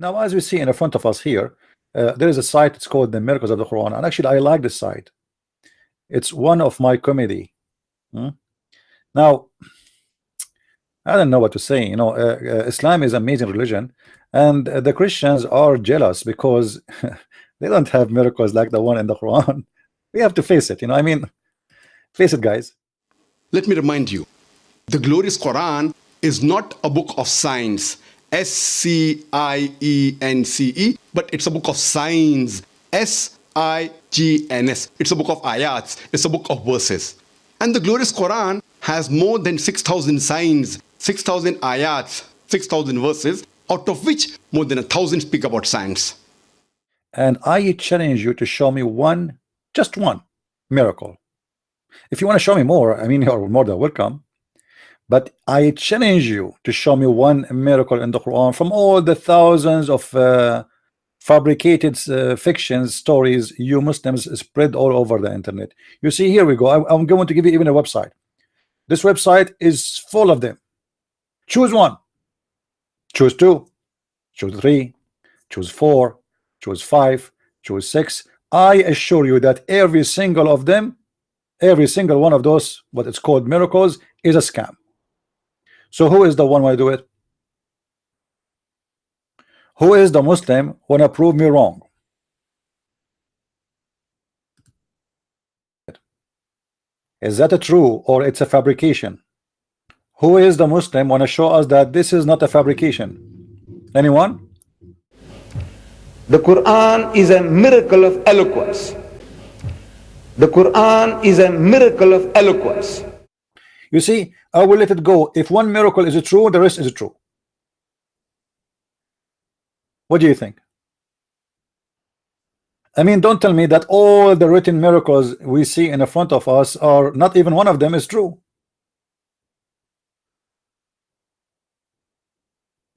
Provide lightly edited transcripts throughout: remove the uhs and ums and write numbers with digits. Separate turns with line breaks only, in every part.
Now, as we see in front of us here, there is a site. It's called the Miracles of the Quran, and actually, I like this site. It's one of my comedy. Now, I don't know what to say. You know, Islam is an amazing religion, and the Christians are jealous because they don't have miracles like the one in the Quran. We have to face it. You know, I mean, face it, guys.
Let me remind you, the glorious Quran is not a book of science, S-C-I-E-N-C-E, but it's a book of signs, S-I-G-N-S. It's a book of ayats. It's a book of verses. And the glorious Quran has more than 6,000 signs, 6,000 ayats, 6,000 verses, out of which more than 1,000 speak about science.
And I challenge you to show me one, just one miracle. If you want to show me more, I mean, you're more than welcome. But I challenge you to show me one miracle in the Quran from all the thousands of fabricated fictions, stories you Muslims spread all over the internet. You see, here we go. I'm going to give you even a website. This website is full of them. Choose one, choose two, choose three, choose four, choose five, choose six. I assure you that every single of them, every single one of those, what it's called miracles, is a scam. So who is the one who do it? Who is the Muslim who wanna prove me wrong? Is that a true or it's a fabrication? Who is the Muslim wanna show us that this is not a fabrication? Anyone?
The Quran is a miracle of eloquence. The Quran is a miracle of eloquence.
You see, I will let it go. If one miracle is true, the rest is true. What do you think? I mean, don't tell me that all the written miracles we see in front of us are not even one of them is true.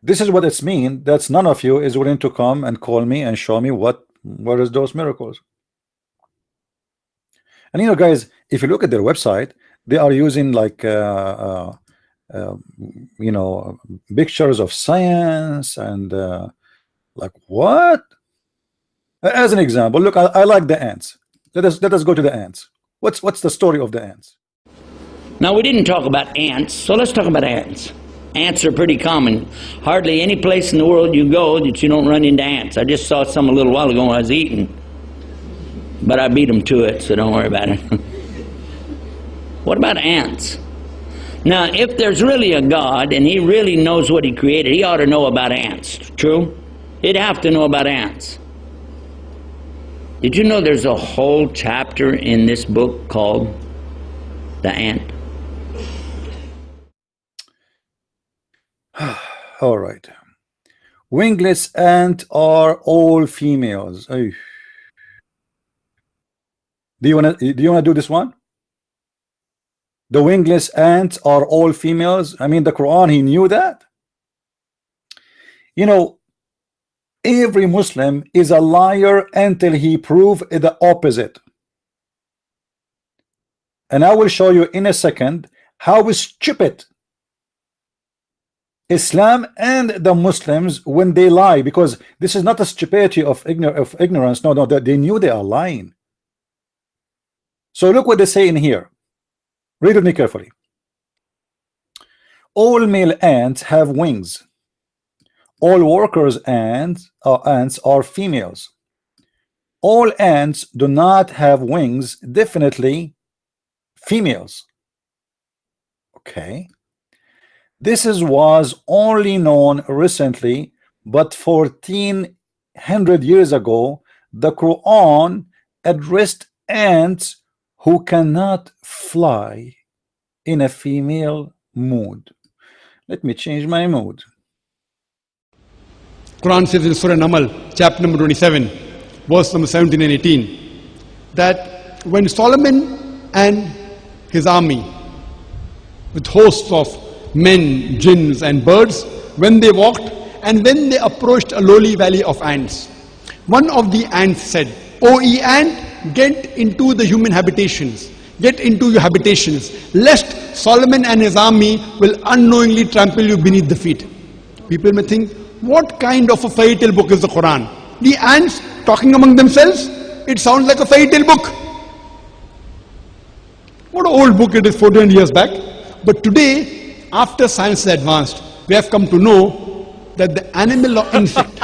This is what it's mean. That's none of you is willing to come and call me and show me what is those miracles. And you know, guys, if you look at their website, they are using like you know, pictures of science and like what? As an example, look, I like the ants. Let us go to the ants. What's the story of the ants?
Now, we didn't talk about ants, so let's talk about ants. Ants are pretty common. Hardly any place in the world you go that you don't run into ants. I just saw some a little while ago when I was eating, but I beat them to it, so don't worry about it. What about ants? Now, if there's really a God and he really knows what he created, he ought to know about ants. True? He'd have to know about ants. Did you know there's a whole chapter in this book called The Ant?
All right. Wingless ants are all females. Ay. Do you wanna do this one? The wingless ants are all females. I mean, the Quran, he knew that. You know, every Muslim is a liar until he prove the opposite. And I will show you in a second how stupid Islam and the Muslims when they lie, because this is not a stupidity of ignorance. No, they knew they are lying. So look what they say in here. Read with me carefully. All male ants have wings. All workers ants are females. All ants do not have wings, definitely females. Okay. This was only known recently, but 1400 years ago, the Quran addressed ants who cannot fly in a female mood. Let me change my mood.
Quran says in Surah Namal, chapter number 27, verse number 17 and 18, that when Solomon and his army, with hosts of men, jinns and birds, when they walked and when they approached a lowly valley of ants, one of the ants said, "O ye ant, get into the human habitations, get into your habitations, lest Solomon and his army will unknowingly trample you beneath the feet." People may think, what kind of a fairy tale book is the Quran? The ants talking among themselves? It sounds like a fairy tale book. What an old book it is, 400 years back. But today, after science has advanced, we have come to know that the animal or insect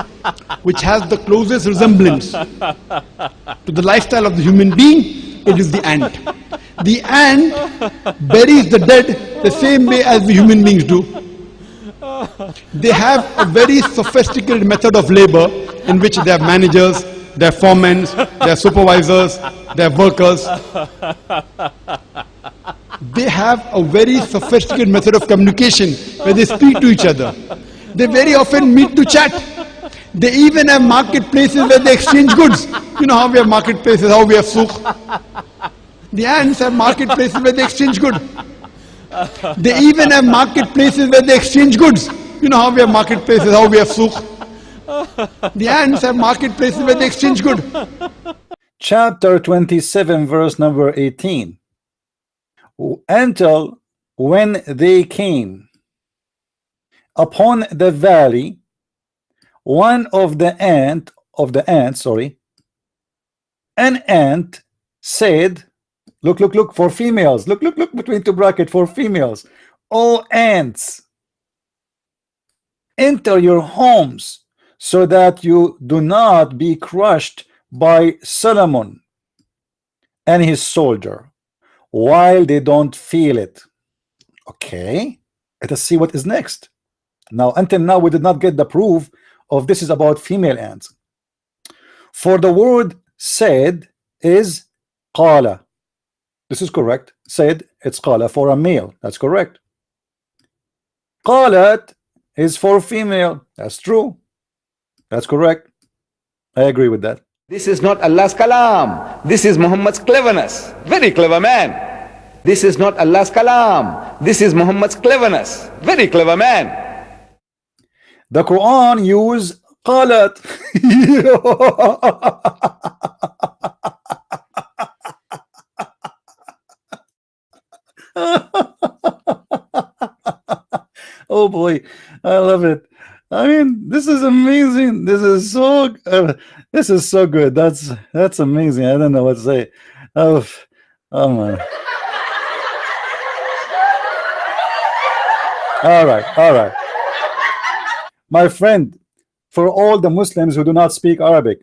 which has the closest resemblance to the lifestyle of the human being, it is the ant. The ant buries the dead the same way as the human beings do. They have a very sophisticated method of labor in which they have managers, they have foremen, they have supervisors, they have workers. They have a very sophisticated method of communication where they speak to each other. They very often meet to chat. They even have marketplaces where they exchange goods. You know how we have marketplaces, how we have souk. The ants have marketplaces where they exchange goods. They even have marketplaces where they exchange goods. You know how we have marketplaces, how we have souk. The ants have marketplaces where they exchange goods.
Chapter 27, verse number 18. Until when they came upon the valley, one of the ants, an ant said, look for females, look between two brackets for females. O ants, enter your homes so that you do not be crushed by Solomon and his soldier while they don't feel it. Okay, let us see what is next. Now, until now, we did not get the proof of this is about female ants. For the word said is qala. This is correct. Said, it's qala for a male. That's correct. Qalat is for female. That's true. That's correct. I agree with that.
This is not Allah's kalam. This is Muhammad's cleverness. Very clever man. This is not Allah's kalam. This is Muhammad's cleverness. Very clever man.
The Quran use qalat. Oh boy, I love it. I mean, this is amazing. This is so good. That's amazing. I don't know what to say. Oh man. All right. My friend, for all the Muslims who do not speak Arabic,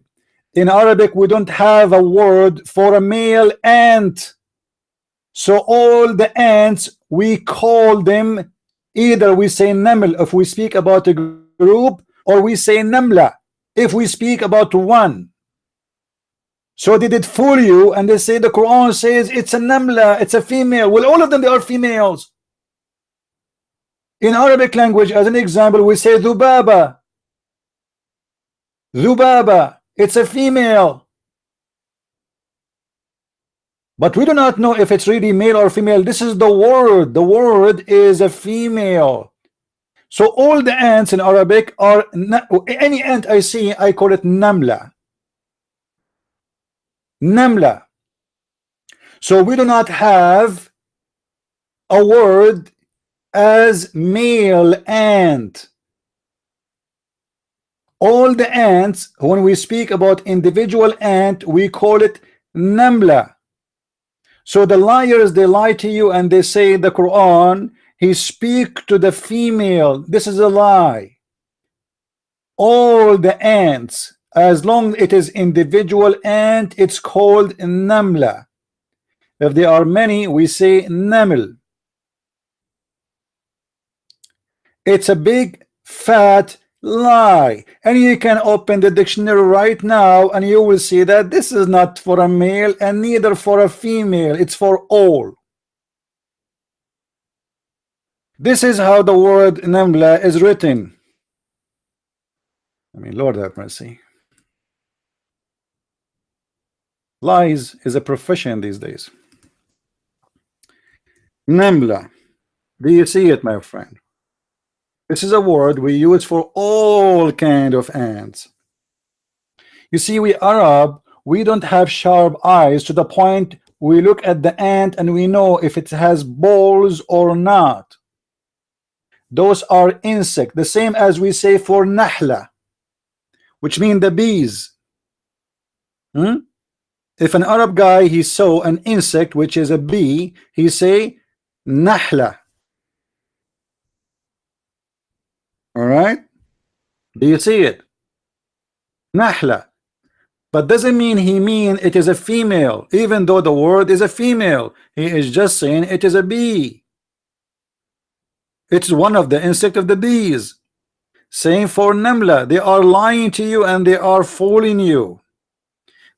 in Arabic we don't have a word for a male ant. So all the ants, we call them, either we say naml if we speak about a group, or we say namla if we speak about one. So they did fool you, and they say the Quran says it's a namla, it's a female. Well, all of them, they are females. In Arabic language, as an example, we say dhubaba. Dhubaba, it's a female. But we do not know if it's really male or female. This is the word. The word is a female. So all the ants in Arabic are, any ant I see, I call it namla. Namla. So we do not have a word as male ant. All the ants, when we speak about individual ant, we call it namla. So the liars, they lie to you and they say the Quran, he speak to the female. This is a lie. All the ants, as long as it is individual ant, it's called namla. If there are many, we say naml. It's a big fat lie, and you can open the dictionary right now and you will see that this is not for a male and neither for a female. It's for all. This is how the word namla is written. I mean, Lord have mercy. Lies is a profession these days. Namla. Do you see it, my friend? This is a word we use for all kind of ants. You see, we Arab, we don't have sharp eyes to the point we look at the ant and we know if it has balls or not. those are insect, the same as we say for nahla, which mean the bees. If an Arab guy he saw an insect which is a bee, he say nahla. All right, do you see it? Nahla. But doesn't mean he mean it is a female, even though the word is a female. He is just saying it is a bee. It's one of the insect of the bees. Same for namla. They are lying to you and they are fooling you.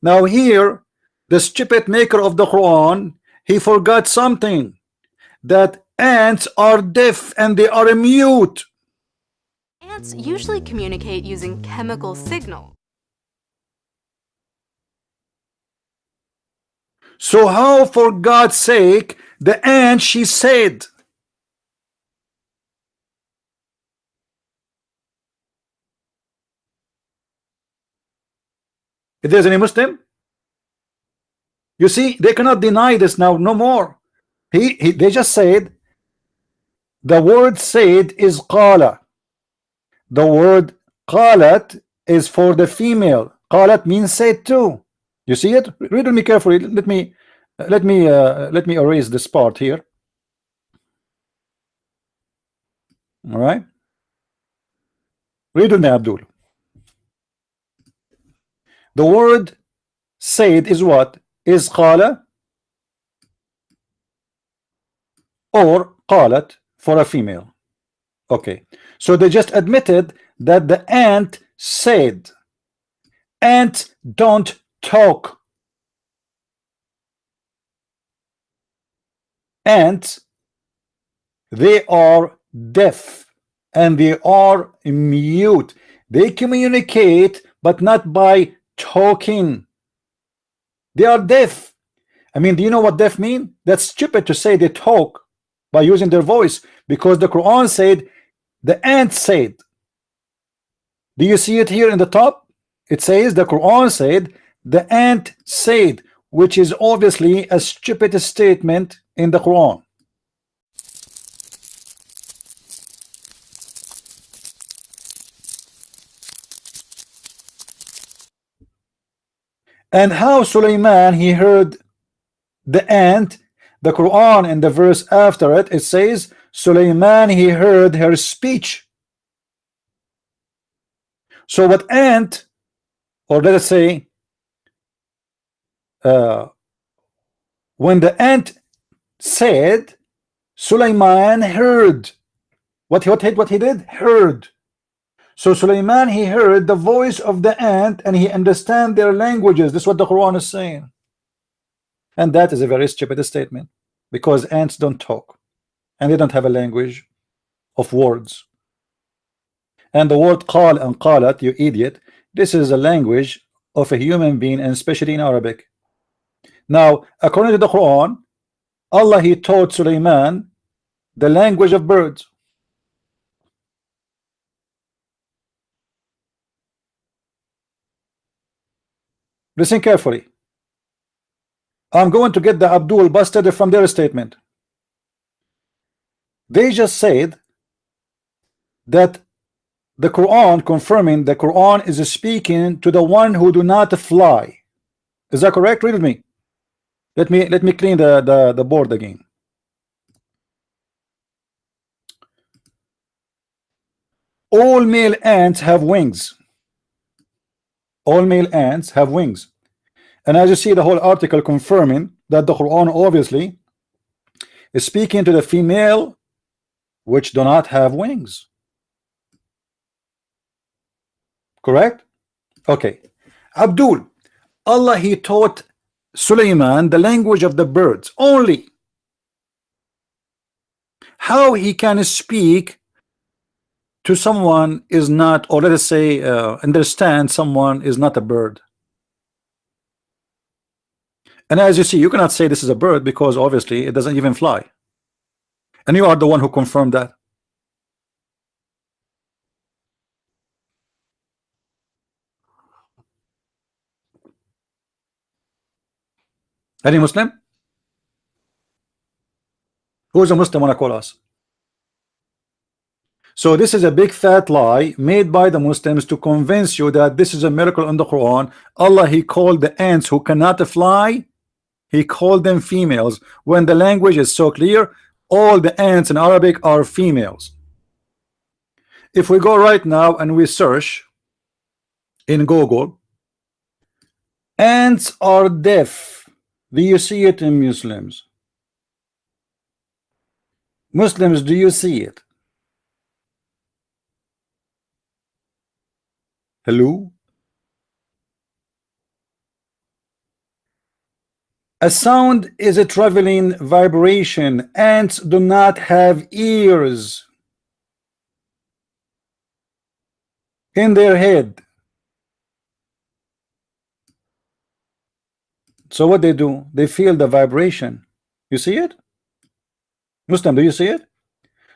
Now here, the stupid maker of the Quran, he forgot something, that ants are deaf and they are mute.
Ants usually communicate using chemical signals.
So how, for God's sake, the ant she said? If there's any Muslim, you see, they cannot deny this now, no more. They just said the word said is qala. The word qalat is for the female. Qalat means said too. You see it? Read with me carefully. Let me erase this part here. All right. Read with me, Abdul. The word said is what? Is qala or qalat for a female. Okay, so they just admitted that the ant said. Ants don't talk. Ants, they are deaf and they are mute. They communicate but not by talking. They are deaf. I mean, do you know what deaf mean? That's stupid to say they talk by using their voice, because the Quran said the ant said. Do you see it here in the top? It says the Quran said the ant said, which is obviously a stupid statement in the Quran. And how Sulaiman he heard the ant, the Quran in the verse after it, it says Sulaiman he heard her speech. So what ant, or let us say when the ant said, Sulaiman heard. What he did? Heard. So Sulaiman he heard the voice of the ant and he understand their languages. This is what the Quran is saying. And that is a very stupid statement, because ants don't talk and they don't have a language of words. And the word qal and qalat, you idiot, this is a language of a human being, and especially in Arabic. Now, according to the Quran, Allah he taught Sulaiman the language of birds. Listen carefully. I'm going to get the Abdul busted from their statement. They just said that the Quran, confirming the Quran is speaking to the one who do not fly. Is that correct? Read with me. Let me clean the board again. All male ants have wings. All male ants have wings. And as you see, the whole article confirming that the Quran obviously is speaking to the female which do not have wings. Correct? Okay. Abdul, Allah he taught Sulaiman the language of the birds only. How he can speak to someone is not, or let us say understand someone is not a bird. And as you see, you cannot say this is a bird, because obviously it doesn't even fly. And you are the one who confirmed that. Any Muslim? Who is a Muslim want to call us? So this is a big fat lie made by the Muslims to convince you that this is a miracle in the Quran. Allah, he called the ants who cannot fly, he called them females, when the language is so clear. All the ants in Arabic are females. If we go right now and we search in Google, ants are deaf, do you see it in Muslims? Muslims, do you see it? Hello? A sound is a traveling vibration. Ants do not have ears in their head. So what they do, they feel the vibration. You see it? Muslim, do you see it?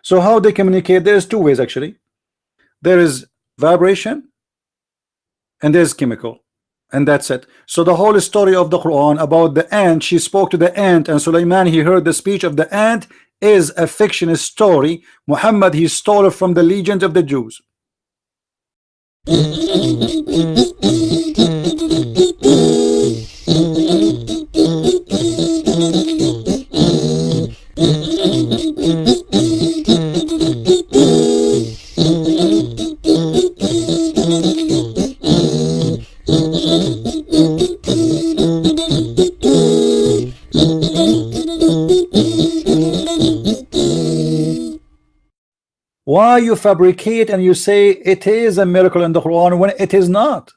So how they communicate? There's two ways actually. There is vibration and there's chemical, and that's it. So the whole story of the Quran about the ant, she spoke to the ant, and Sulaiman, he heard the speech of the ant, is a fictional story. Muhammad, he stole it from the legends of the Jews. Why you fabricate and you say it is a miracle in the Quran when it is not?